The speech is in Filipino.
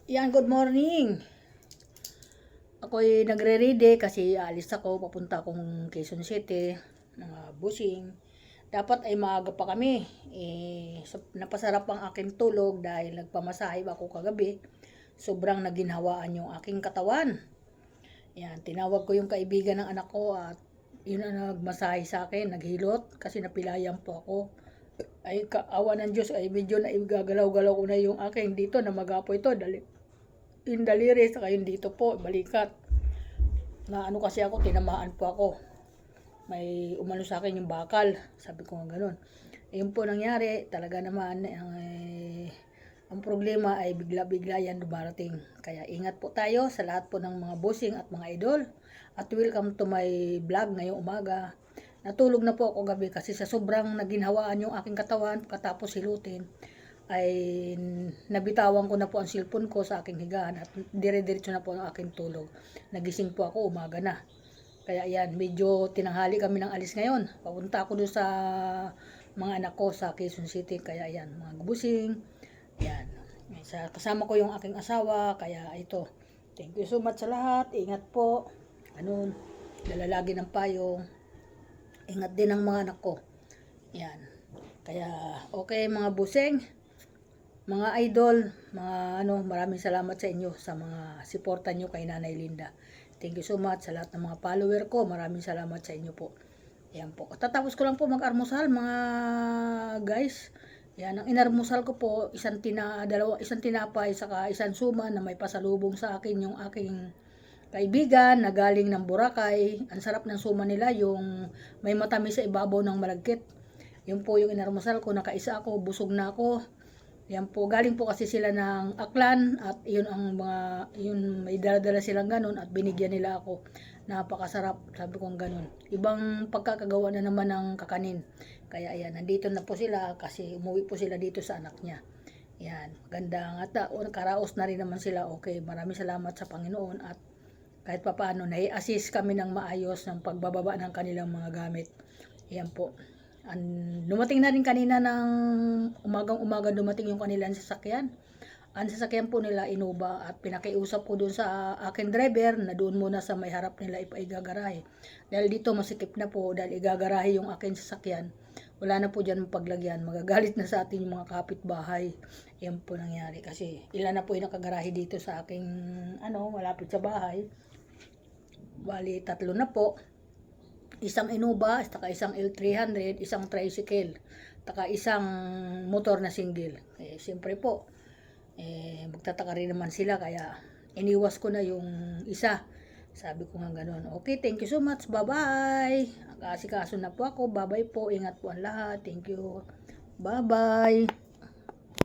Yan, good morning. Ako'y nagre-ready kasi alis ako, papunta akong Quezon City, mga busing. Dapat ay maaga pa kami. Napasarap ang aking tulog dahil nagpamasahe ako kagabi. Sobrang naginhawaan yung aking katawan. Yan, tinawag ko yung kaibigan ng anak ko at yun ang nagmasahe sa akin, naghilot kasi napilayan po ako. Ay kaawa ng Diyos ay medyo na igagalaw-galaw ko na yung aking dito na magapo ito. Yung daliri saka yung dito po, balikat. Na ano kasi ako, tinamaan po ako. May umano sa akin yung bakal. Sabi ko nga ganun. Ayun po nangyari, talaga naman ang problema ay bigla-bigla yan dumarating. Kaya ingat po tayo sa lahat po ng mga bossing at mga idol. At welcome to my vlog ngayong umaga. Natulog na po ako gabi kasi sa sobrang naginhawaan yung aking katawan pagkatapos hilutin ay nabitawan ko na po ang cellphone ko sa aking higaan at dire-diretso na po ang aking tulog. Nagising po ako umaga na. Kaya yan, medyo tinanghali kami ng alis ngayon. Papunta ako doon sa mga anak ko sa Quezon City. Kaya yan, mga busing. Yan. Kasama ko yung aking asawa. Kaya ito. Thank you so much sa lahat. Ingat po. Ganun. Dalalagi ng payong. Ingat din ang mga anak ko. Yan. Kaya okay mga busing. Mga idol, maraming salamat sa inyo sa mga suporta nyo kay Nanay Linda. Thank you so much sa lahat ng mga follower ko. Maraming salamat sa inyo po. Yan po. Tatapos ko lang po mag-armusal mga guys. Yan, ang inarmusal ko po, isang tinapay, saka isang suman na may pasalubong sa akin yung aking kaibigan na galing ng Boracay. Ang sarap ng suman nila, yung may matamis sa ibabaw ng malagkit. Yun po yung inarmusal ko, nakaisa ako, busog na ako. Yan po, galing po kasi sila ng Aklan at yun ang yun may dala-dala silang ganun at binigyan nila ako. Napakasarap, sabi kong ganun. Ibang pagkakagawa na naman ng kakanin. Kaya ayan, nandito na po sila kasi umuwi po sila dito sa anak niya. Yan, ganda nga karaos na rin naman sila. Okay, maraming salamat sa Panginoon at kahit papaano nai-assist kami ng maayos ng pagbababa ng kanilang mga gamit. Yan po. Dumating na rin kanina ng umagang-umaga dumating yung kanilang sasakyan. Ang sasakyan po nila Innova at pinakiusap ko dun sa aking driver na doon muna sa may harap nila igagarahe. Dahil dito masikip na po dahil igagarahe yung aking sasakyan. Wala na po dyan paglagyan. Magagalit na sa atin yung mga kapitbahay. Yan po nangyari kasi ilan na po yung nakagarahe dito sa aking malapit sa bahay. Bali, 3 na po. Isang Innova, taka isang L300, isang tricycle, taka isang motor na single. Siyempre po, magtataka rin naman sila kaya iniwas ko na yung isa. Sabi ko nga ganun. Okay, thank you so much. Bye-bye. Kaso na po ako. Bye-bye po. Ingat po ang lahat. Thank you. Bye-bye.